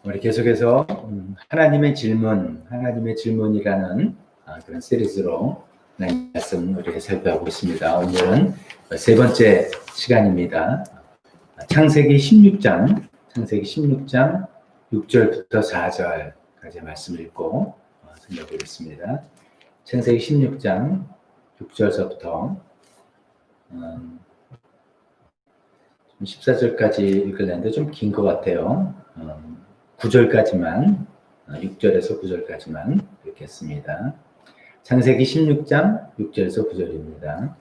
우리 계속해서 하나님의 질문이라는 그런 시리즈로 말씀 우리가 살펴보고 있습니다. 오늘은 세 번째 시간입니다. 창세기 16장 6절부터 4절까지 말씀을 읽고 살펴보겠습니다. 창세기 16장 6절서부터 14절까지 읽으려는데 좀 긴 것 같아요. 9절까지만, 6절에서 9절까지만 읽겠습니다. 창세기 16장 6절에서 9절입니다.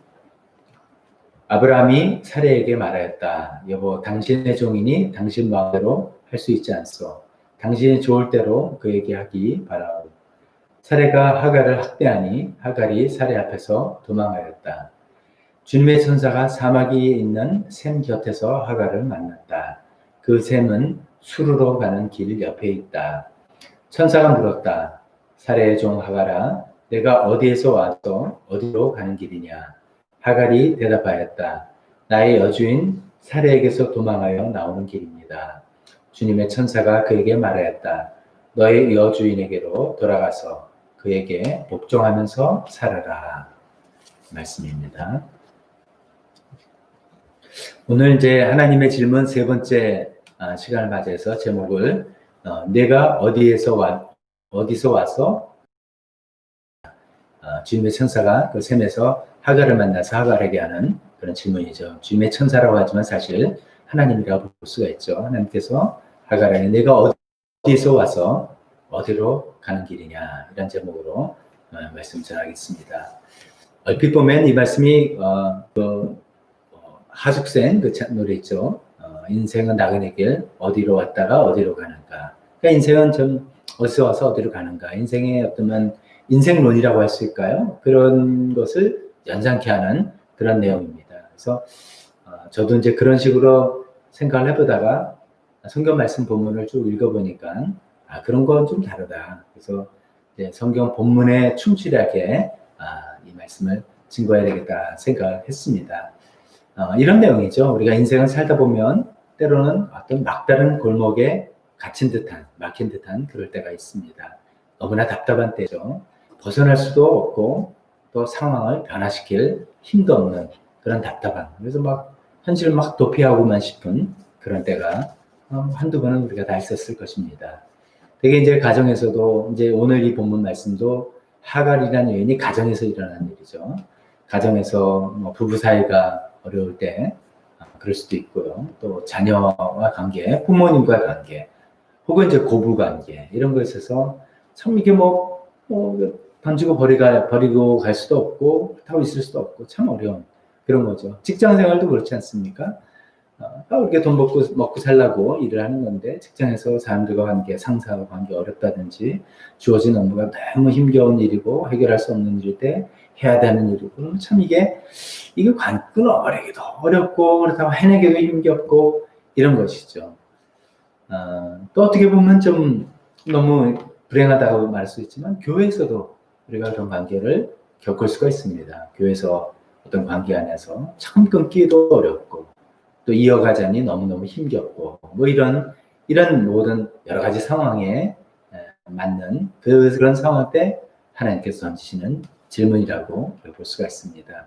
아브라함이 사레에게 말하였다. 여보, 당신의 종이니 당신 마음대로 할 수 있지 않소. 당신이 좋을 대로 그에게 하기 바라오. 사레가 하갈을 학대하니 하갈이 사레 앞에서 도망하였다. 주님의 천사가 사마귀에 있는 샘 곁에서 하갈을 만났다. 그 샘은 수르로 가는 길 옆에 있다. 천사가 물었다. 사레의 종 하갈아, 내가 어디에서 와서 어디로 가는 길이냐? 하갈이 대답하였다. 나의 여주인 사레에게서 도망하여 나오는 길입니다. 주님의 천사가 그에게 말하였다. 너의 여주인에게로 돌아가서 그에게 복종하면서 살아라. 말씀입니다. 오늘 이제 하나님의 질문 세 번째 시간을 맞이해서 제목을 내가 어디서 와서 주님의 천사가 그 샘에서 하갈을 만나서 하갈에게 하는 그런 질문이죠. 주님의 천사라고 하지만 사실 하나님이라고 볼 수가 있죠. 하나님께서 하갈에게 내가 어디서 와서 어디로 가는 길이냐 이런 제목으로 말씀 전하겠습니다. 얼핏 보면 이 말씀이 하숙생 그 노래 있죠. 인생은 나그네 길 어디로 왔다가 어디로 가는가. 그러니까 인생은 좀 어디서 와서 어디로 가는가. 인생의 어떤 인생론이라고 할 수 있을까요? 그런 것을 연상케 하는 그런 내용입니다. 그래서 저도 이제 그런 식으로 생각을 해보다가 성경 말씀 본문을 쭉 읽어보니까 그런 건 좀 다르다. 그래서 이제 성경 본문에 충실하게 이 말씀을 증거해야 되겠다 생각을 했습니다. 이런 내용이죠. 우리가 인생을 살다 보면 때로는 어떤 막다른 골목에 막힌 듯한 그럴 때가 있습니다. 너무나 답답한 때죠. 벗어날 수도 없고 또 상황을 변화시킬 힘도 없는 그런 답답함. 그래서 현실을 도피하고만 싶은 그런 때가 한두 번은 우리가 다 있었을 것입니다. 되게 이제 가정에서도 이제 오늘 이 본문 말씀도 하갈이라는 여인이 가정에서 일어난 일이죠. 가정에서 부부 사이가 어려울 때 그럴 수도 있고요. 또 자녀와 관계, 부모님과 관계, 혹은 이제 고부 관계 이런 것에서 참 이게 던지고 버리고 갈 수도 없고 타고 있을 수도 없고 참 어려운 그런 거죠. 직장 생활도 그렇지 않습니까? 이렇게 돈 먹고 살라고 일을 하는 건데 직장에서 사람들과 관계, 상사와 관계 어렵다든지 주어진 업무가 너무 힘겨운 일이고 해결할 수 없는 일일 때 해야 되는 일이고 참 이게 끊어버리기도 어렵고 그렇다고 해내기도 힘겹고 이런 것이죠. 또 어떻게 보면 좀 너무 불행하다고 말할 수 있지만 교회에서도 우리가 그런 관계를 겪을 수가 있습니다. 교회에서 어떤 관계 안에서 참 끊기도 어렵고 또 이어가자니 너무너무 힘겹고 이런 모든 여러 가지 상황에 맞는 그런 상황 때 하나님께서 던지시는 질문이라고 볼 수가 있습니다.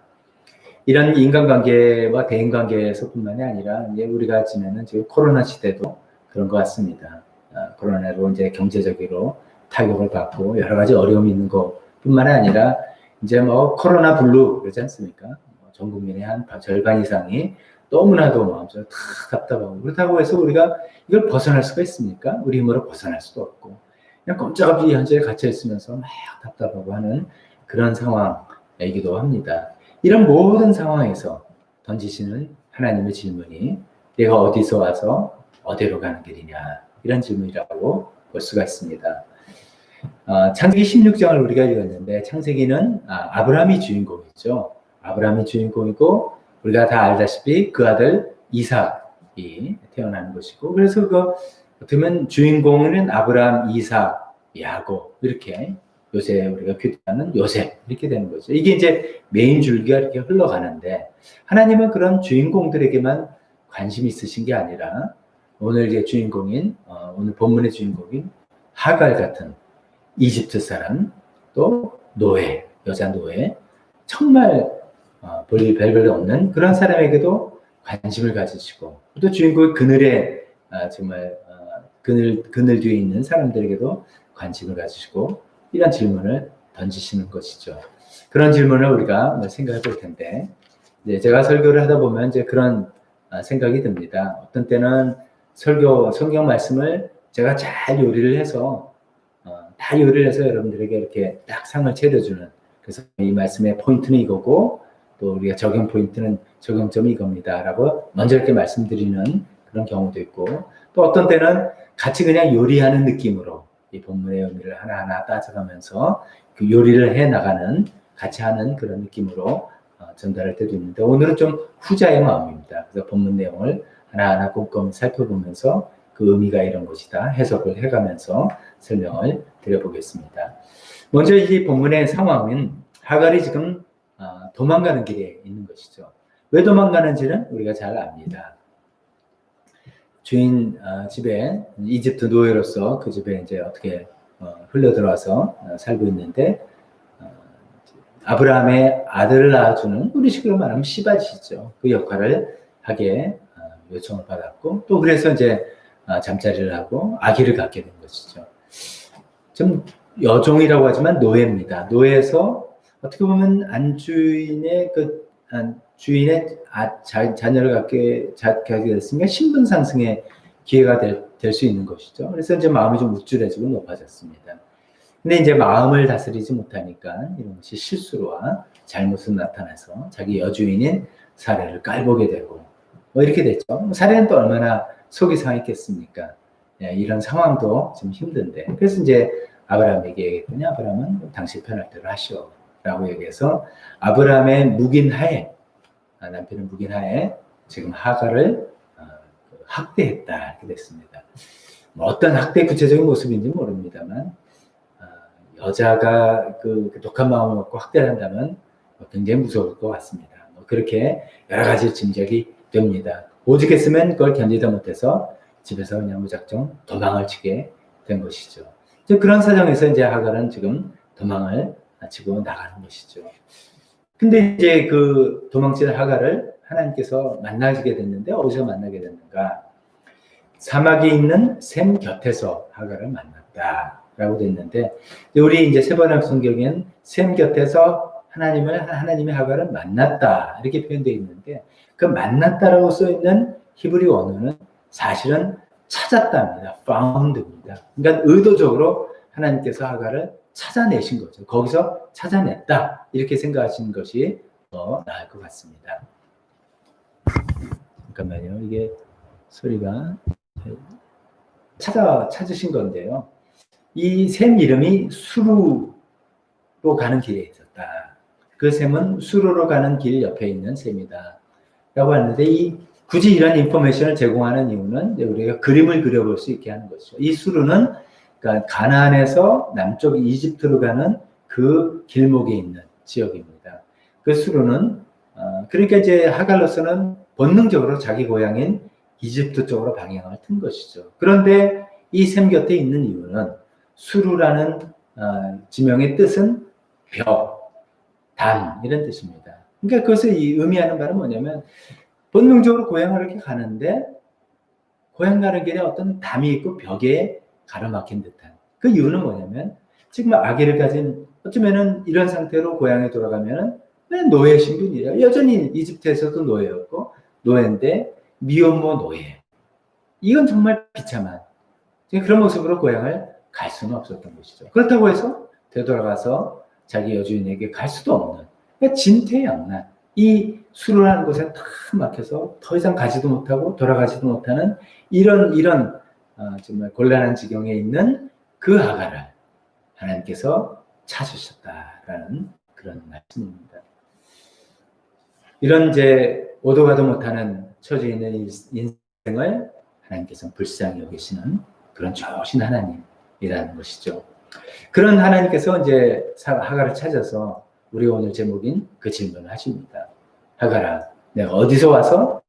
이런 인간관계와 대인관계에서뿐만이 아니라 이제 우리가 지내는 지금 코로나 시대도 그런 것 같습니다. 코로나로 이제 경제적으로 타격을 받고 여러 가지 어려움이 있는 것뿐만이 아니라 이제 코로나 블루 그러지 않습니까? 전 국민의 한 절반 이상이 너무나도 마음속에 다 답답하고 그렇다고 해서 우리가 이걸 벗어날 수가 있습니까? 우리 힘으로 벗어날 수도 없고 그냥 꼼짝없이 현재에 갇혀 있으면서 막 답답하고 하는 그런 상황이기도 합니다. 이런 모든 상황에서 던지시는 하나님의 질문이 내가 어디서 와서 어디로 가는 길이냐 이런 질문이라고 볼 수가 있습니다. 창세기 16장을 우리가 읽었는데 창세기는 아브라함이 주인공이죠. 아브라함이 주인공이고 우리가 다 알다시피 그 아들 이삭이 태어나는 것이고 그래서 어쩌면 주인공은 아브라함, 이삭, 야곱 이렇게 요새 우리가 큐티하는 요셉 이렇게 되는 거죠. 이게 이제 메인 줄기가 이렇게 흘러가는데 하나님은 그런 주인공들에게만 관심이 있으신 게 아니라 오늘 이제 주인공인 오늘 본문의 주인공인 하갈 같은 이집트 사람, 또 노예, 여자 노예, 정말 볼일 별볼도 없는 그런 사람에게도 관심을 가지시고, 또 주인공의 그늘에 정말 그늘 뒤에 있는 사람들에게도 관심을 가지시고 이런 질문을 던지시는 것이죠. 그런 질문을 우리가 생각해 볼 텐데, 이제 제가 설교를 하다 보면 이제 그런 생각이 듭니다. 어떤 때는 성경 말씀을 제가 잘 요리를 해서 다 요리를 해서 여러분들에게 이렇게 딱 상을 차려주는, 그래서 이 말씀의 포인트는 이거고 또 우리가 적용 포인트는 적용점이 이겁니다라고 먼저 이렇게 말씀드리는 그런 경우도 있고, 또 어떤 때는 같이 그냥 요리하는 느낌으로 이 본문의 의미를 하나하나 따져가면서 그 요리를 해 나가는, 같이 하는 그런 느낌으로 전달할 때도 있는데, 오늘은 좀 후자의 마음입니다. 그래서 본문 내용을 하나하나 꼼꼼히 살펴보면서 그 의미가 이런 것이다 해석을 해가면서 설명을 드려보겠습니다. 먼저 이 본문의 상황은 하갈이 지금 도망가는 길에 있는 것이죠. 왜 도망가는지는 우리가 잘 압니다. 주인 집에, 이집트 노예로서 그 집에 이제 어떻게 흘러 들어와서 살고 있는데, 아브라함의 아들을 낳아주는, 우리식으로 말하면 시바지죠. 그 역할을 하게 요청을 받았고, 또 그래서 이제 잠자리를 하고 아기를 갖게 된 것이죠. 좀 여종이라고 하지만 노예입니다. 노예에서 어떻게 보면 안주인의 주인의 자녀를 갖게 됐으니까 신분 상승의 기회가 될 수 있는 것이죠. 그래서 이제 마음이 좀 우쭐해지고 높아졌습니다. 근데 이제 마음을 다스리지 못하니까 이런 것이 실수와 잘못으로 나타나서 자기 여주인인 사례를 깔보게 되고 이렇게 됐죠. 사례는 또 얼마나 속이 상했겠습니까? 이런 상황도 좀 힘든데, 그래서 이제 아브라함에게 얘기했더니 아브라함은 당신 편할 대로 하시오 라고 얘기해서 아브라함의 묵인하에, 남편의 묵인하에 지금 하갈을 학대했다 이렇게 됐습니다. 어떤 학대 구체적인 모습인지 모릅니다만 여자가 그 독한 마음을 먹고 학대를 한다면 굉장히 무서울 것 같습니다. 그렇게 여러 가지 짐작이 됩니다. 오죽했으면 그걸 견디다 못해서 집에서 그냥 무작정 도망을 치게 된 것이죠. 그런 사정에서 이제 하갈은 지금 도망을 치고 나가는 것이죠. 근데 이제 그 도망치는 하갈을 하나님께서 만나게 됐는데, 어디서 만나게 됐는가? 사막에 있는 샘 곁에서 하갈을 만났다라고 됐는데, 우리 이제 세번역 성경엔 샘 곁에서 하나님의 하갈을 만났다 이렇게 표현되어 있는데, 그 만났다라고 써 있는 히브리 원어는 사실은 찾았답니다. found입니다. 그러니까 의도적으로 하나님께서 하갈을 찾아내신 거죠. 거기서 찾아냈다 이렇게 생각하시는 것이 더 나을 것 같습니다. 잠깐만요. 이게 소리가 찾으신 건데요. 이 샘 이름이 수루로 가는 길에 있었다. 그 샘은 수루로 가는 길 옆에 있는 샘이다 라고 하는데, 굳이 이런 인포메이션을 제공하는 이유는 우리가 그림을 그려볼 수 있게 하는 것이죠. 이 수루는 그러니까 가나안에서 남쪽 이집트로 가는 그 길목에 있는 지역입니다. 그 수루는 그러니까 이제 하갈로서는 본능적으로 자기 고향인 이집트 쪽으로 방향을 튼 것이죠. 그런데 이 샘 곁에 있는 이유는 수루라는 지명의 뜻은 벽, 담 이런 뜻입니다. 그러니까 그것을 의미하는 바는 뭐냐면, 본능적으로 고향을 이렇게 가는데 고향 가는 길에 어떤 담이 있고 벽에 가로막힌 듯한, 그 이유는 뭐냐면, 지금 아기를 가진, 어쩌면은 이런 상태로 고향에 돌아가면은 노예 신분이에요. 여전히 이집트에서도 노예였고, 노예인데 미혼모 노예. 이건 정말 비참한 그런 모습으로 고향을 갈 수는 없었던 것이죠. 그렇다고 해서 되돌아가서 자기 여주인에게 갈 수도 없는, 그러니까 진퇴양난, 이 수루라는 곳에 다 막혀서 더 이상 가지도 못하고 돌아가지도 못하는 이런 정말 곤란한 지경에 있는 그 하갈을 하나님께서 찾으셨다라는 그런 말씀입니다. 이런 이제 오도 가도 못하는 처지에 있는 인생을 하나님께서 불쌍히 여기시는 그런 좋으신 하나님이라는 것이죠. 그런 하나님께서 이제 하갈을 찾아서 우리 오늘 제목인 그 질문을 하십니다. 하갈아, 내가 어디서 와서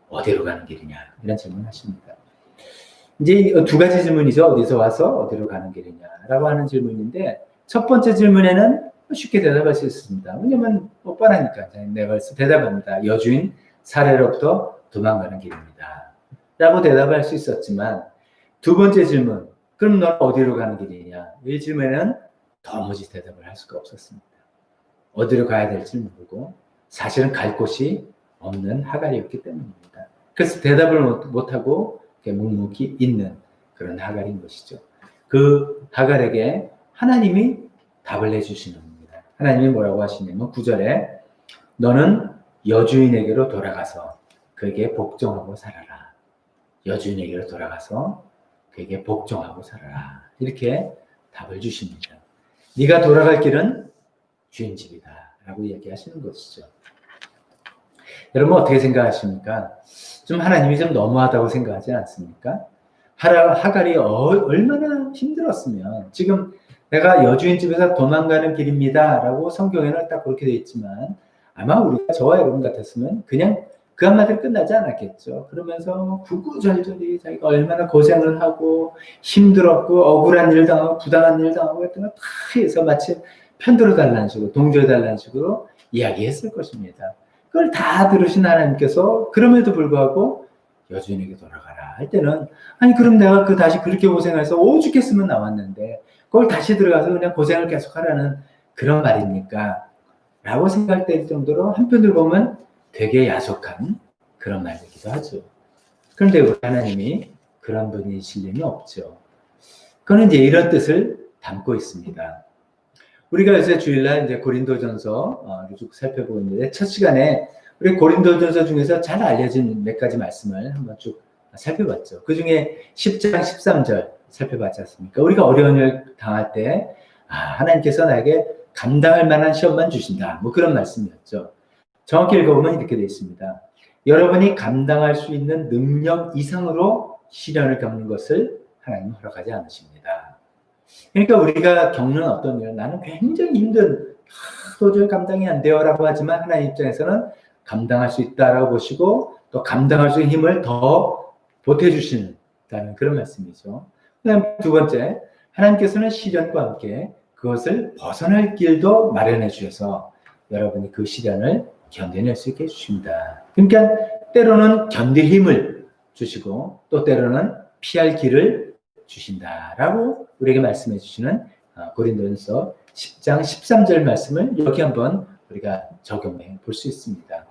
어디로 가는 길이냐? 이런 질문을 하십니다. 이제 두 가지 질문이죠. 어디서 와서 어디로 가는 길이냐라고 하는 질문인데 첫 번째 질문에는 쉽게 대답할 수 있습니다. 왜냐면 뻔하니까 내가 벌써 대답합니다. 여주인 사례로부터 도망가는 길입니다. 라고 대답할 수 있었지만 두 번째 질문, 그럼 너는 어디로 가는 길이냐? 이 질문에는 도무지 대답을 할 수가 없었습니다. 어디로 가야 될지 모르고 사실은 갈 곳이 없는 하갈이었기 때문입니다. 그래서 대답을 못하고 묵묵히 있는 그런 하갈인 것이죠. 그 하갈에게 하나님이 답을 해주시는 겁니다. 하나님이 뭐라고 하시냐면 9절에 너는 여주인에게로 돌아가서 그에게 복종하고 살아라. 여주인에게로 돌아가서 그에게 복종하고 살아라. 이렇게 답을 주십니다. 네가 돌아갈 길은 주인 집이다 라고 얘기하시는 것이죠. 여러분 어떻게 생각하십니까? 좀 하나님이 좀 너무하다고 생각하지 않습니까? 하갈이 얼마나 힘들었으면 지금 내가 여주인 집에서 도망가는 길입니다 라고 성경에는 딱 그렇게 되어 있지만 아마 우리가 저와 여러분 같았으면 그냥 그 한마디로 끝나지 않았겠죠. 그러면서 구구절절히 자기가 얼마나 고생을 하고 힘들었고 억울한 일 당하고 부당한 일 당하고 했던 걸 다 해서 마치 편들어 달라는 식으로 동조해 달라는 식으로 이야기했을 것입니다. 그걸 다 들으신 하나님께서 그럼에도 불구하고 여주인에게 돌아가라 할 때는 아니 그럼 내가 다시 그렇게 고생해서 오죽했으면 나왔는데 그걸 다시 들어가서 그냥 고생을 계속하라는 그런 말입니까? 라고 생각될 정도로 한편으로 보면 되게 야속한 그런 말이기도 하죠. 그런데 우리 하나님이 그런 분이실 리는 없죠. 그는 이제 이런 뜻을 담고 있습니다. 우리가 요새 주일날 이제 고린도전서 쭉 살펴보고 있는데 첫 시간에 우리 고린도전서 중에서 잘 알려진 몇 가지 말씀을 한번 쭉 살펴봤죠. 그 중에 10장 13절 살펴봤지 않습니까? 우리가 어려운 일 당할 때 하나님께서 나에게 감당할 만한 시험만 주신다. 뭐 그런 말씀이었죠. 정확히 읽어보면 이렇게 되어 있습니다. 여러분이 감당할 수 있는 능력 이상으로 시련을 겪는 것을 하나님은 허락하지 않으십니다. 그러니까 우리가 겪는 어떤 일, 나는 굉장히 힘든, 도저히 감당이 안 돼요 라고 하지만 하나님 입장에서는 감당할 수 있다라고 보시고 또 감당할 수 있는 힘을 더 보태주시는 그런 말씀이죠. 그 다음 두 번째, 하나님께서는 시련과 함께 그것을 벗어날 길도 마련해 주셔서 여러분이 그 시련을 견뎌낼 수 있게 해주십니다. 그러니까 때로는 견딜 힘을 주시고 또 때로는 피할 길을 주신다라고 우리에게 말씀해 주시는 고린도전서 10장 13절 말씀을 여기 한번 우리가 적용해 볼 수 있습니다.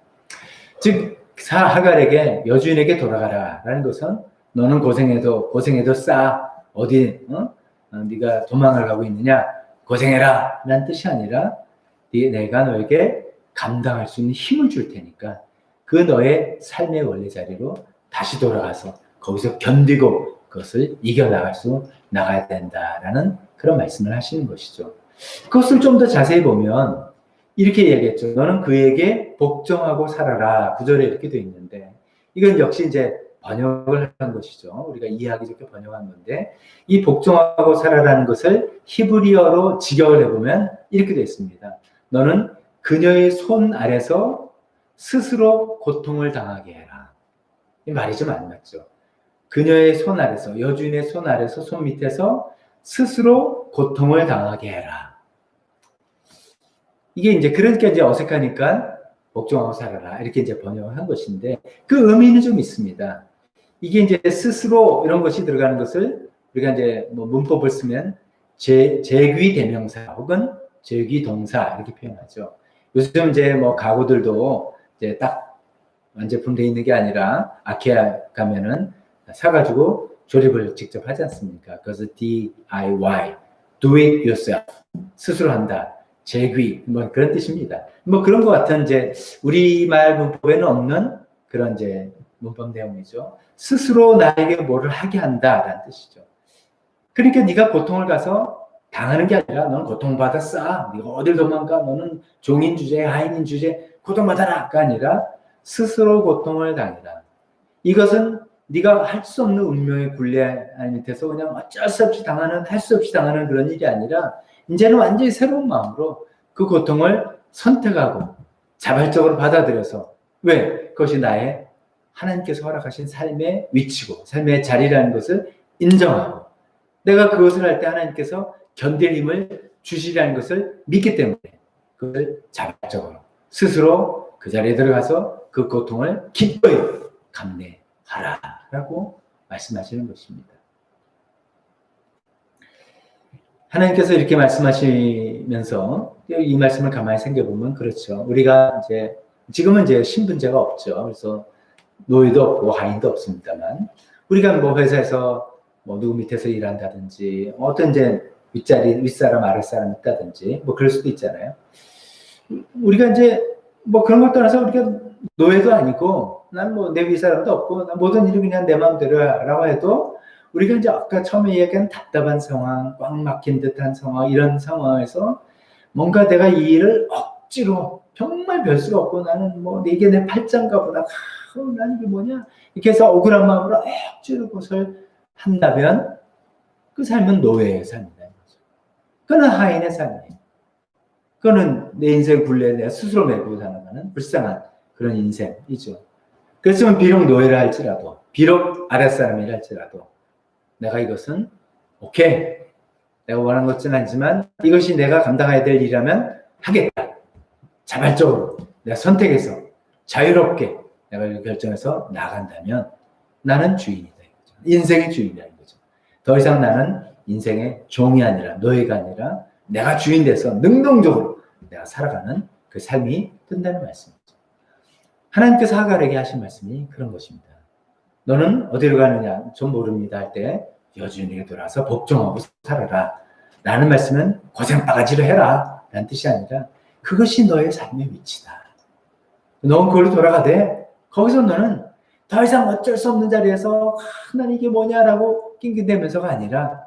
즉 하갈에게 여주인에게 돌아가라라는 것은 너는 고생해도 싸 어디 네가 도망을 가고 있느냐 고생해라 라는 뜻이 아니라 내가 너에게 감당할 수 있는 힘을 줄 테니까 그 너의 삶의 원래 자리로 다시 돌아가서 거기서 견디고 그것을 나가야 된다라는 그런 말씀을 하시는 것이죠. 그것을 좀 더 자세히 보면 이렇게 얘기했죠. 너는 그에게 복종하고 살아라. 9절에 이렇게 되어 있는데 이건 역시 이제 번역을 한 것이죠. 우리가 이해하기 좋게 번역한 건데 이 복종하고 살아라는 것을 히브리어로 직역을 해보면 이렇게 되어 있습니다. 너는 그녀의 손 아래서 스스로 고통을 당하게 해라. 이 말이 좀 안 맞죠. 그녀의 손 아래서, 여주인의 손 아래서, 손 밑에서 스스로 고통을 당하게 해라. 이게 이제 그러니까 이제 어색하니까 복종하고 살아라. 이렇게 이제 번역을 한 것인데 그 의미는 좀 있습니다. 이게 이제 스스로 이런 것이 들어가는 것을 우리가 이제 뭐 문법을 쓰면 제귀 대명사 혹은 제귀 동사 이렇게 표현하죠. 요즘 이제 뭐 가구들도 이제 딱 완제품 돼 있는 게 아니라 아케아 가면은 사가지고 조립을 직접 하지 않습니까? 그래서 DIY, do it yourself, 스스로 한다. 제귀, 뭐 그런 뜻입니다. 뭐 그런 것 같은 이제 우리말 문법에는 없는 그런 이제 문법 내용이죠. 스스로 나에게 뭐를 하게 한다라는 뜻이죠. 그러니까 네가 고통을 가서 당하는 게 아니라 너는 고통받아 싸. 네가 어딜 도망가. 너는 종인 주제, 하인인 주제 고통받아라가 아니라 스스로 고통을 당해라. 이것은 네가 할 수 없는 운명의 굴레 밑에서 그냥 어쩔 수 없이 할 수 없이 당하는 그런 일이 아니라 이제는 완전히 새로운 마음으로 그 고통을 선택하고 자발적으로 받아들여서 왜? 그것이 나의 하나님께서 허락하신 삶의 위치고 삶의 자리라는 것을 인정하고 내가 그것을 할 때 하나님께서 견딜 힘을 주시리라는 것을 믿기 때문에 그것을 자발적으로 스스로 그 자리에 들어가서 그 고통을 기꺼이 감내하라라고 말씀하시는 것입니다. 하나님께서 이렇게 말씀하시면서 이 말씀을 가만히 생각해보면 그렇죠. 우리가 지금은 신분제가 없죠. 그래서 노예도 없고 하인도 없습니다만 우리가 회사에서 누구 밑에서 일한다든지 어떤 윗사람 아랫사람 있다든지 그럴 수도 있잖아요. 우리가 그런 걸 떠나서 우리가 노예도 아니고 난 내 윗사람도 없고 난 모든 일을 그냥 내 마음대로 하라고 해도 우리가 아까 처음에 이야기한 답답한 상황, 꽉 막힌 듯한 상황, 이런 상황에서 뭔가 내가 이 일을 억지로 정말 별 수가 없고 나는 이게 내 팔짱가 보다 난 이게 뭐냐 이렇게 해서 억울한 마음으로 억지로 그것을 한다면 그 삶은 노예의 삶이다. 그거는 하인의 삶이에요. 그거는 내 인생 굴레에 내가 스스로 메고 살아가는 불쌍한 그런 인생이죠. 그렇지만 비록 노예를 할지라도 비록 아랫사람이라 할지라도 내가 이것은 오케이 내가 원하는 것은 아니지만 이것이 내가 감당해야 될 일이라면 하겠다. 자발적으로 내가 선택해서 자유롭게 내가 결정해서 나간다면 나는 주인이다. 인생의 주인이라는 거죠. 더 이상 나는 인생의 종이 아니라 노예가 아니라 내가 주인 돼서 능동적으로 내가 살아가는 그 삶이 된다는 말씀이죠. 하나님께서 하갈에게 하신 말씀이 그런 것입니다. 너는 어디로 가느냐 좀 모릅니다 할 때 여주인에게 돌아서 복종하고 살아라. 라는 말씀은 고생바가지로 해라 라는 뜻이 아니라 그것이 너의 삶의 위치다. 너는 그걸로 돌아가되 거기서 너는 더 이상 어쩔 수 없는 자리에서 난 이게 뭐냐라고 낑낑대면서가 아니라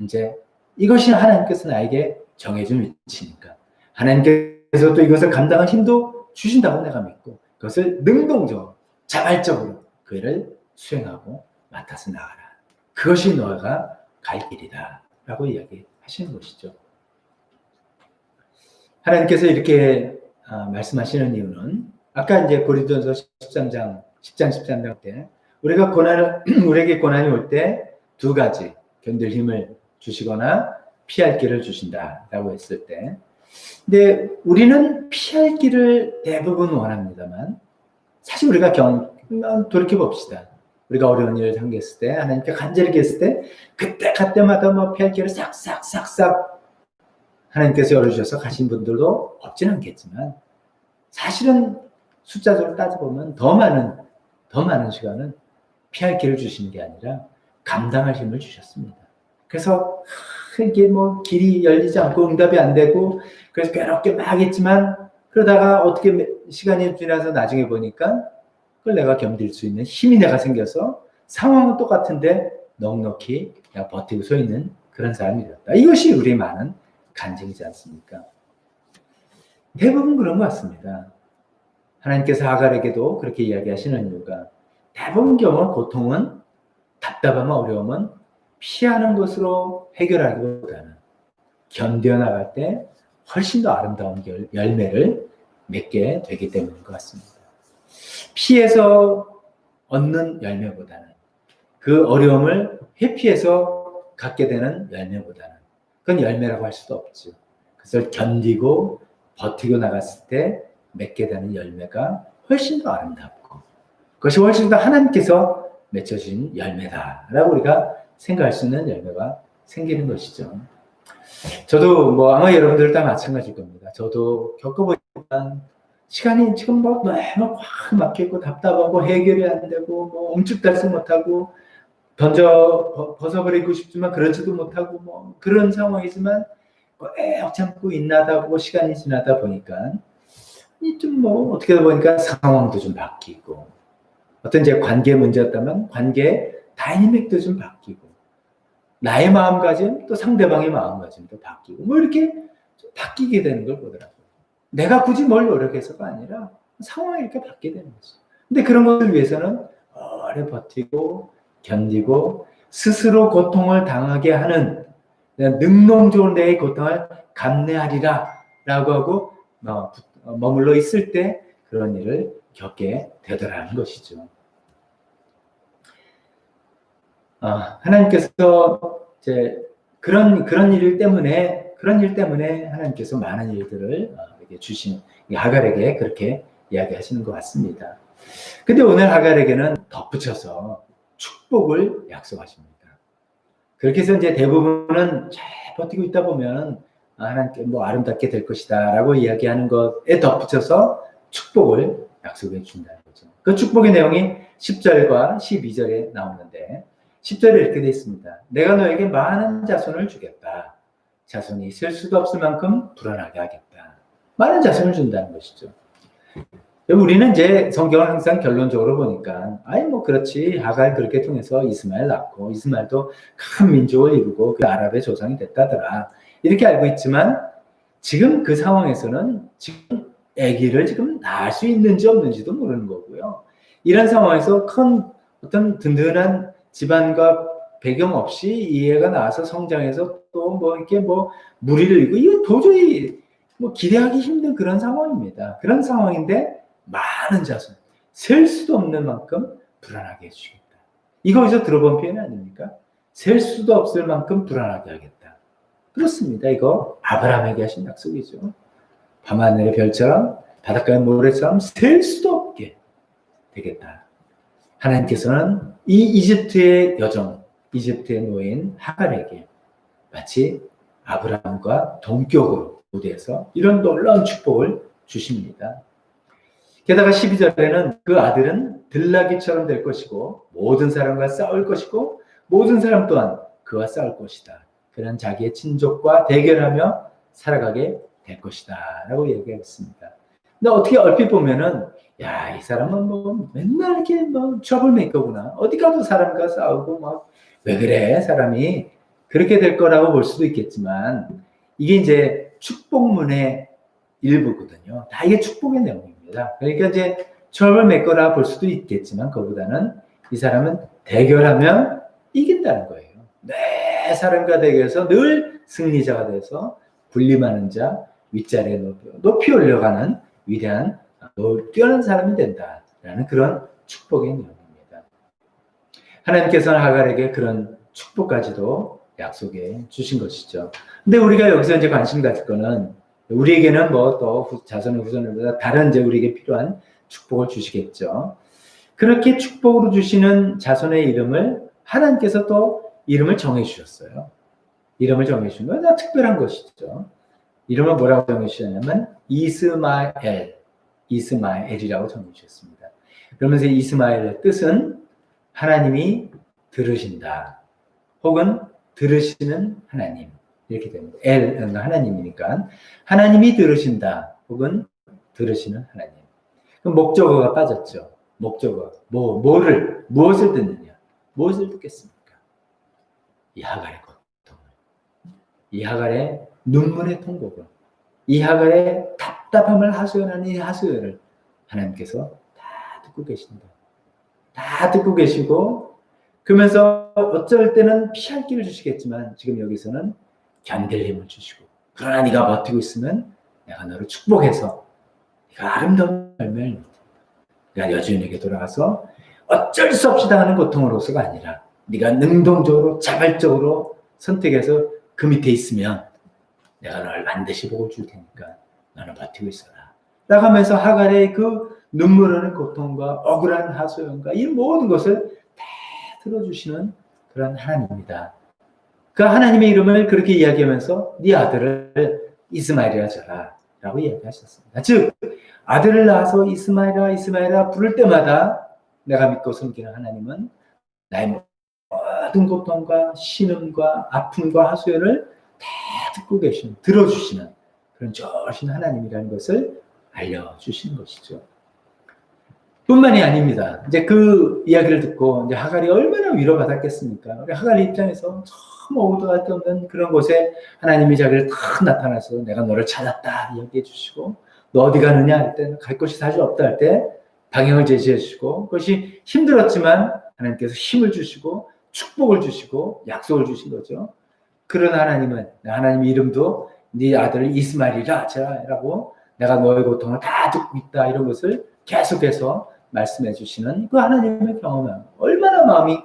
이제 이것이 하나님께서 나에게 정해준 위치니까 하나님께서 또 이것을 감당할 힘도 주신다고 내가 믿고 그것을 능동적으로 자발적으로 그 일을 수행하고 맡아서 나가라. 그것이 너가 갈 길이다 라고 이야기하시는 것이죠. 하나님께서 이렇게 말씀하시는 이유는 아까 고린도전서 10장 13장 때 우리에게 고난이 올 때 두 가지 견딜 힘을 주시거나 피할 길을 주신다라고 했을 때 근데 우리는 피할 길을 대부분 원합니다만 사실 우리가 돌이켜 봅시다. 우리가 어려운 일을 당겼을 때 하나님께 간절히 했을 때 그때 갈 때마다 피할 길을 싹싹 하나님께서 열어주셔서 가신 분들도 없지는 않겠지만 사실은 숫자적으로 따져보면 더 많은 시간은 피할 길을 주시는 게 아니라 감당할 힘을 주셨습니다. 그래서 이게 길이 열리지 않고 응답이 안 되고 그래서 괴롭게 막 했지만 그러다가 어떻게 시간이 지나서 나중에 보니까 그걸 내가 견딜 수 있는 힘이 내가 생겨서 상황은 똑같은데 넉넉히 내가 버티고 서 있는 그런 사람이 되었다. 이것이 우리 많은 간증이지 않습니까? 대부분 그런 것 같습니다. 하나님께서 하갈에게도 그렇게 이야기하시는 이유가 대부분 경우 고통은 답답함과 어려움은 피하는 것으로 해결하기보다는 견뎌나갈 때 훨씬 더 아름다운 열매를 맺게 되기 때문인 것 같습니다. 피해서 얻는 열매보다는 그 어려움을 회피해서 갖게 되는 열매보다는 그건 열매라고 할 수도 없죠. 그것을 견디고 버티고 나갔을 때 맺게 되는 열매가 훨씬 더 아름답고 그것이 훨씬 더 하나님께서 맺어주신 열매다라고 우리가 생각할 수 있는 열매가 생기는 것이죠. 저도 아마 여러분들 다 마찬가지일 겁니다. 저도 겪어보니까 시간이 지금 너무 확 막혀있고 답답하고 해결이 안 되고 움찔달싹 못하고 벗어버리고 싶지만 그러지도 못하고 그런 상황이지만 꾹 참고 인나다 보고 시간이 지나다 보니까 좀 어떻게 보니까 상황도 좀 바뀌고 어떤 관계 문제였다면 관계 다이내믹도 좀 바뀌고 나의 마음가짐 또 상대방의 마음가짐도 바뀌고 이렇게 좀 바뀌게 되는 걸 보더라고요. 내가 굳이 뭘 노력해서가 아니라 상황이 이렇게 바뀌게 되는 거죠. 근데 그런 것을 위해서는 오래 버티고 견디고 스스로 고통을 당하게 하는 능동적으로 내 고통을 감내하리라 라고 하고 머물러 있을 때 그런 일을 겪게 되더라는 것이죠. 하나님께서 이제 그런 일 때문에 하나님께서 많은 일들을 이렇게 주신 하갈에게 그렇게 이야기하시는 것 같습니다. 근데 오늘 하갈에게는 덧붙여서 축복을 약속하십니다. 그렇게 해서 이제 대부분은 잘 버티고 있다 보면 하나님께 뭐 아름답게 될 것이다라고 이야기하는 것에 덧붙여서 축복을 약속해 준다는 거죠. 그 축복의 내용이 10절과 12절에 나오는데 10절에 이렇게 되어 있습니다. 내가 너에게 많은 자손을 주겠다. 자손이 셀 수도 없을 만큼 불어나게 하겠다. 많은 자손을 준다는 것이죠. 우리는 이제 성경을 항상 결론적으로 보니까 뭐 그렇지, 하갈 그렇게 통해서 이스마엘 낳고 이스마엘도 큰 민족을 이루고 그 아랍의 조상이 됐다더라 이렇게 알고 있지만 지금 그 상황에서는 지금 아기를 지금 낳을 수 있는지 없는지도 모르는 거고요. 이런 상황에서 큰 어떤 든든한 집안과 배경 없이 이 애가 나와서 성장해서 또 뭐 이렇게 뭐 무리를 이고 이거 도저히 뭐 기대하기 힘든 그런 상황입니다. 그런 상황인데 많은 자손, 셀 수도 없는 만큼 불안하게 해주겠다. 이거 어디서 들어본 표현 아닙니까? 셀 수도 없을 만큼 불안하게 하겠다. 그렇습니다. 이거 아브라함에게 하신 약속이죠. 밤하늘의 별처럼 바닷가의 모래처럼 셀 수도 없게 되겠다. 하나님께서는 이 이집트의 여정, 이집트의 노예인 하갈에게 마치 아브라함과 동격으로 무대에서 이런 놀라운 축복을 주십니다. 게다가 12절에는 그 아들은 들나귀처럼 될 것이고 모든 사람과 싸울 것이고 모든 사람 또한 그와 싸울 것이다. 그는 자기의 친족과 대결하며 살아가게 될 것이다 라고 얘기했습니다. 근데 어떻게 얼핏 보면은 이 사람은 뭐 맨날 이렇게 뭐 트러블 메이커구나. 어디 가도 사람과 싸우고 막 왜 그래 사람이 그렇게 될 거라고 볼 수도 있겠지만 이게 이제 축복문의 일부거든요. 다 이게 축복의 내용입니다. 그러니까 이제 트러블 메이커라 볼 수도 있겠지만 그보다는 이 사람은 대결하면 이긴다는 거예요. 매 사람과 대결해서 늘 승리자가 돼서 군림하는 자 윗자리에 높이 올려가는 위대한 뛰어난 사람이 된다라는 그런 축복의 내용입니다. 하나님께서는 하갈에게 그런 축복까지도 약속해 주신 것이죠. 근데 우리가 여기서 이제 관심 가질 거는 우리에게는 뭐 또 자손의 후손들보다 다른 이제 우리에게 필요한 축복을 주시겠죠. 그렇게 축복으로 주시는 자손의 이름을 하나님께서 또 이름을 정해 주셨어요. 이름을 정해 주신 건 특별한 것이죠. 이름을 뭐라고 정해 주셨냐면 이스마엘이라고 정해 주셨습니다. 그러면서 이스마엘의 뜻은 하나님이 들으신다. 혹은 들으시는 하나님. 이렇게 됩니다. 엘은 하나님이니까 하나님이 들으신다. 혹은 들으시는 하나님. 그럼 목적어가 빠졌죠. 목적어. 무엇을 듣느냐? 무엇을 듣겠습니까? 이 하갈의 고통을. 이 하갈의 눈물의 통곡을. 이 하갈의 답답함을 하소연하는 이 하소연을 하나님께서 다 듣고 계신다. 다 듣고 계시고 그러면서 어쩔 때는 피할 길을 주시겠지만 지금 여기서는 견딜 힘을 주시고 그러나 네가 버티고 있으면 내가 너를 축복해서 네가 아름다운 열매를 네가 여주인에게 돌아가서 어쩔 수 없이 당하는 고통으로서가 아니라 네가 능동적으로 자발적으로 선택해서 그 밑에 있으면 내가 너를 반드시 복을 줄 테니까 너는 버티고 있어라 라고 하면서 하갈의 그 눈물 흐르는 고통과 억울한 하소연과 이 모든 것을 다 들어주시는 그런 하나님입니다. 그 하나님의 이름을 그렇게 이야기하면서 네 아들을 이스마엘이라 져라 라고 이야기하셨습니다. 즉 아들을 낳아서 이스마엘아 부를 때마다 내가 믿고 섬기는 하나님은 나의 모든 고통과 신음과 아픔과 하소연을 다 듣고 계시는 들어주시는 그런 좋으신 하나님이라는 것을 알려주시는 것이죠. 뿐만이 아닙니다. 이제 그 이야기를 듣고 이제 하갈이 얼마나 위로받았겠습니까? 하갈 입장에서 참 오도 할 데 없는 그런 곳에 하나님이 자기를 탁 나타나서 내가 너를 찾았다 이야기해 주시고 너 어디 가느냐 할 때 갈 곳이 사실 없다 할 때 방향을 제시해 주시고 그것이 힘들었지만 하나님께서 힘을 주시고 축복을 주시고 약속을 주신 거죠. 그런 하나님은 하나님 이름도 네 아들 이스마엘이라 라고 내가 너의 고통을 다 듣고 있다 이런 것을 계속해서 말씀해 주시는 그 하나님의 경험은 얼마나 마음이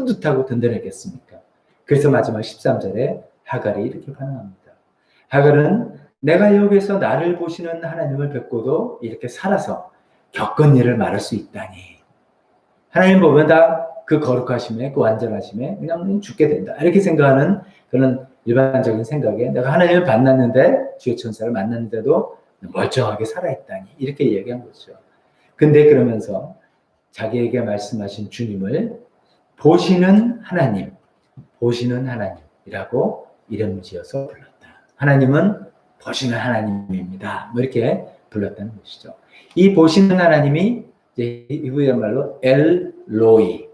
뿌듯하고 든든했겠습니까? 그래서 마지막 13절에 하갈이 이렇게 반응합니다. 하갈은 내가 여기서 나를 보시는 하나님을 뵙고도 이렇게 살아서 겪은 일을 말할 수 있다니. 하나님 보면 다 그 거룩하심에, 그 완전하심에 그냥 죽게 된다. 이렇게 생각하는 그런 일반적인 생각에 내가 하나님을 만났는데, 주의 천사를 만났는데도 멀쩡하게 살아있다니. 이렇게 얘기한 거죠. 근데 그러면서 자기에게 말씀하신 주님을 보시는 하나님, 보시는 하나님이라고 이름을 지어서 불렀다. 하나님은 보시는 하나님입니다. 뭐 이렇게 불렀다는 것이죠. 이 보시는 하나님이 이제 이브의 말로 엘로이입니다.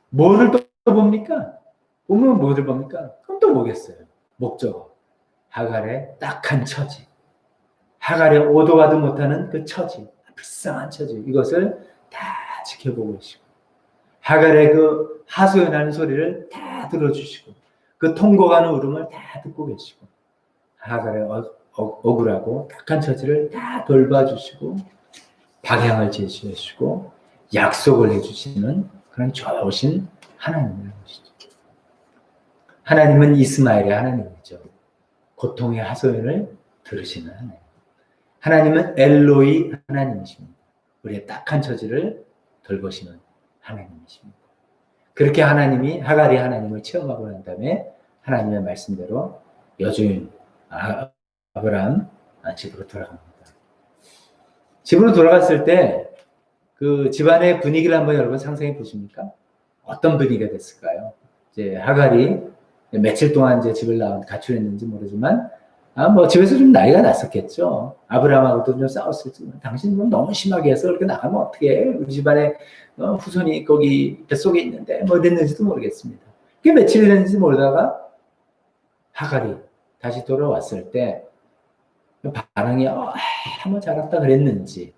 뭐를 또 봅니까? 보면 뭐를 봅니까? 그럼 또 보겠어요. 목적어. 하갈의 딱한 처지. 하갈의 오도 가도 못하는 그 처지. 불쌍한 처지. 이것을 다 지켜보고 계시고, 하갈의 그 하소연하는 소리를 다 들어주시고, 그 통곡하는 울음을 다 듣고 계시고, 하갈의 억울하고 딱한 처지를 다 돌봐주시고, 방향을 제시해 주시고, 약속을 해주시는 그런 좋으신 하나님이라는 것이죠. 하나님은 이스마엘의 하나님이죠. 고통의 하소연을 들으시는 하나님. 하나님은 엘로이 하나님이십니다. 우리의 딱한 처지를 돌보시는 하나님이십니다. 그렇게 하나님이, 하갈이 하나님을 체험하고 난 다음에 하나님의 말씀대로 여주인 아브라함 집으로 돌아갑니다. 집으로 돌아갔을 때 그 집안의 분위기를 한번 여러분 상상해 보십니까? 어떤 분위기가 됐을까요? 이제 하갈이 며칠 동안 이제 집을 가출했는지 모르지만, 뭐 집에서 좀 나이가 났었겠죠. 아브라함하고도 좀 싸웠을지. 당신 뭐 너무 심하게 해서 그렇게 나가면 어떻게 해? 우리 집안에 후손이 거기 뱃속에 있는데 뭐 이랬는지도 모르겠습니다. 그게 며칠 됐는지 모르다가 하갈이 다시 돌아왔을 때 반응이 한번 잘했다 그랬는지,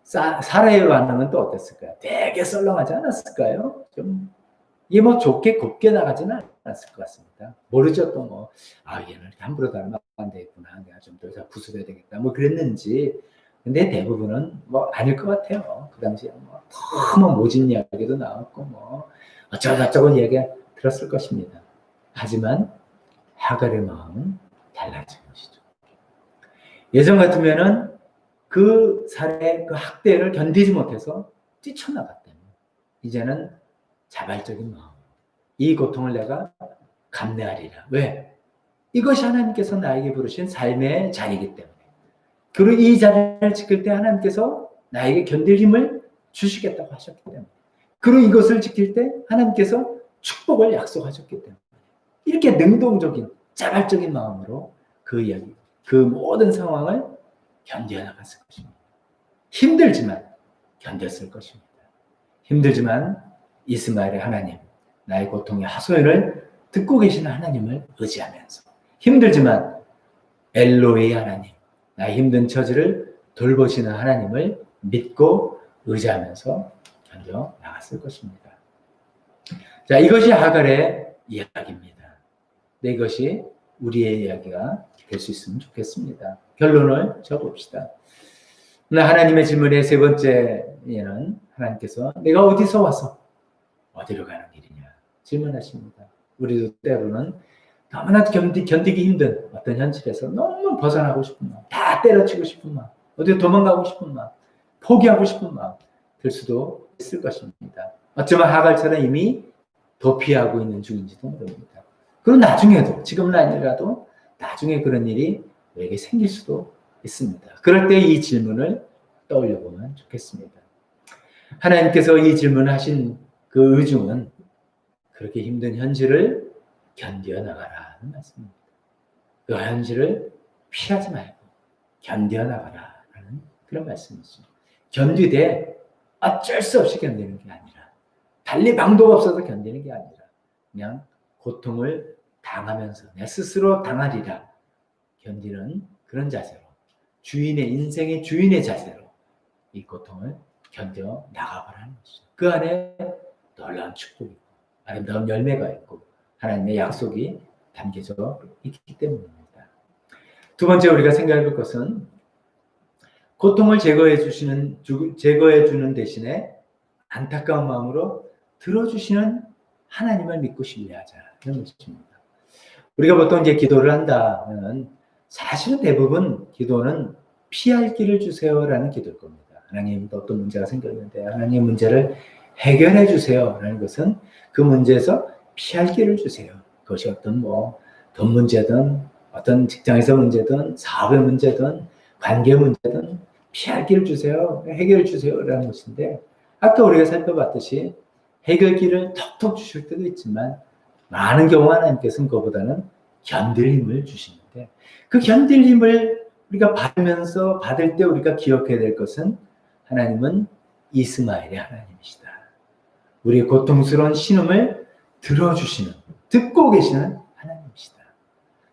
사라의 반응은 또 어땠을까요? 되게 썰렁하지 않았을까요? 좀 이게 뭐 좋게 곱게 나가지는 않았을 것 같습니다. 모르죠. 또 뭐, 얘는 함부로 닮으면 안 되겠구나. 내가 좀 더 부수려야 되겠다. 뭐 그랬는지. 근데 대부분은 뭐 아닐 것 같아요. 그 당시에 뭐 너무 모진 이야기도 나왔고, 뭐 어쩌고저쩌고 얘기 들었을 것입니다. 하지만 하갈의 마음은 달라진 것이죠. 예전 같으면은 그 살해, 그 학대를 견디지 못해서 뛰쳐나갔다면, 이제는 자발적인 마음, 이 고통을 내가 감내하리라. 왜? 이것이 하나님께서 나에게 부르신 삶의 자리이기 때문에. 그리고 이 자리를 지킬 때 하나님께서 나에게 견딜 힘을 주시겠다고 하셨기 때문에. 그리고 이것을 지킬 때 하나님께서 축복을 약속하셨기 때문에. 이렇게 능동적인 자발적인 마음으로 그 이야기, 그 모든 상황을 견뎌나갔을 것입니다. 힘들지만 견뎠을 것입니다. 힘들지만 이스마엘의 하나님, 나의 고통의 하소연을 듣고 계시는 하나님을 의지하면서, 힘들지만 엘로이 하나님, 나의 힘든 처지를 돌보시는 하나님을 믿고 의지하면서 견뎌 나갔을 것입니다. 자, 이것이 하갈의 이야기입니다. 네, 이것이 우리의 이야기가 될 수 있으면 좋겠습니다. 결론을 적읍시다. 하나님의 질문의 세 번째에는 하나님께서 내가 어디서 와서 어디로 가는 길이냐 질문하십니다. 우리도 때로는 너무나 견디기 힘든 어떤 현실에서 너무 벗어나고 싶은 마음, 다 때려치고 싶은 마음, 어디 도망가고 싶은 마음, 포기하고 싶은 마음 들 수도 있을 것입니다. 어쩌면 하갈처럼 이미 도피하고 있는 중인지도 모릅니다. 그리고 나중에도, 지금은 아니라도 나중에 그런 일이 우리에게 생길 수도 있습니다. 그럴 때 이 질문을 떠올려 보면 좋겠습니다. 하나님께서 이 질문을 하신 그 의중은 그렇게 힘든 현실을 견뎌 나가라는 말씀입니다. 그 현실을 피하지 말고 견뎌 나가라는 그런 말씀이죠. 견디되 어쩔 수 없이 견디는 게 아니라, 달리 방도가 없어서 견디는 게 아니라, 그냥 고통을 당하면서 내 스스로 당하리라 견디는 그런 자세로, 주인의, 인생의 주인의 자세로 이 고통을 견뎌 나가보라는 것이죠. 그 안에 놀라운 축복이 있고 아름다운 열매가 있고 하나님의 약속이 담겨져 있기 때문입니다. 두 번째 우리가 생각해 볼 것은, 고통을 제거해 주는 대신에 안타까운 마음으로 들어주시는 하나님을 믿고 신뢰하자. 이런 것입니다. 우리가 보통 이제 기도를 한다면 사실은 대부분 기도는 피할 길을 주세요라는 기도일 겁니다. 하나님 어떤 문제가 생겼는데 하나님 문제를 해결해 주세요라는 것은 그 문제에서 피할 길을 주세요. 그것이 어떤 돈 문제든 어떤 직장에서 문제든 사업의 문제든 관계 문제든 피할 길을 주세요. 해결해 주세요라는 것인데 아까 우리가 살펴봤듯이 해결길을 톡톡 주실 때도 있지만 많은 경우 하나님께서는 그거보다는 견딜 힘을 주시는데 그 견딜 힘을 우리가 받을 때 우리가 기억해야 될 것은 하나님은 이스마엘의 하나님이시다. 우리의 고통스러운 신음을 들어주시는, 듣고 계시는 하나님이시다.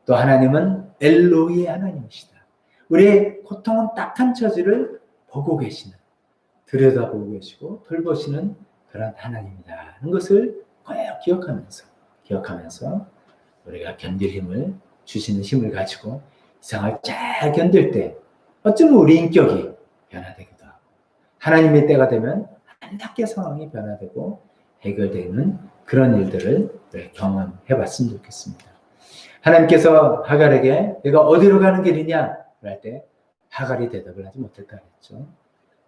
또 하나님은 엘로히의 하나님이시다. 우리의 고통은 딱한 처지를 보고 계시는, 들여다보고 계시고 돌보시는 그런 하나님이다 하는 것을 꼭 기억하면서 우리가 견딜 힘을 주시는 힘을 가지고 이상을 잘 견딜 때 어쩌면 우리 인격이 변화되기도 하고 하나님의 때가 되면 안타깝게 상황이 변화되고 해결되는 그런 일들을 경험해 봤으면 좋겠습니다. 하나님께서 하갈에게 내가 어디로 가는 길이냐 할 때 하갈이 대답을 하지 못했다 그랬죠.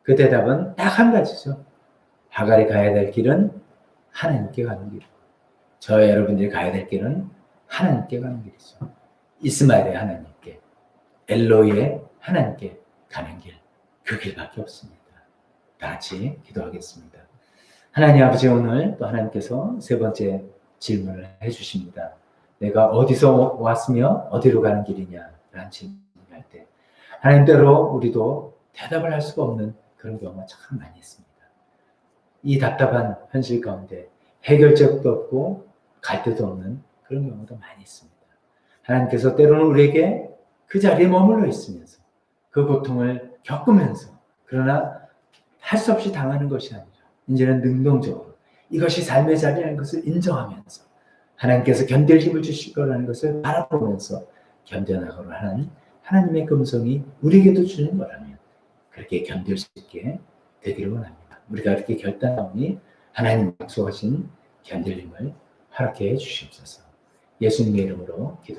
그 대답은 딱 한 가지죠. 하갈이 가야 될 길은 하나님께 가는 길. 저와 여러분들이 가야 될 길은 하나님께 가는 길이죠. 이스마엘의 하나님께, 엘로히의 하나님께 가는 길. 그 길밖에 없습니다. 다 같이 기도하겠습니다. 하나님 아버지 오늘 또 하나님께서 세 번째 질문을 해주십니다. 내가 어디서 왔으며 어디로 가는 길이냐 라는 질문을 할 때 하나님대로 우리도 대답을 할 수가 없는 그런 경우가 참 많이 있습니다. 이 답답한 현실 가운데 해결책도 없고 갈 데도 없는 그런 경우도 많이 있습니다. 하나님께서 때로는 우리에게 그 자리에 머물러 있으면서 그 고통을 겪으면서 그러나 할 수 없이 당하는 것이 아니라 이제는 능동적으로 이것이 삶의 자리라는 것을 인정하면서 하나님께서 견딜 힘을 주실 거라는 것을 바라보면서 견뎌나가로 하는 하나님의 금성이 우리에게도 주는 거라면 그렇게 견딜 수 있게 되기를 원합니다. 우리가 그렇게 결단하오니 하나님 약속하신 견딜 힘을 허락해 주시옵소서. 예수님의 이름으로 기도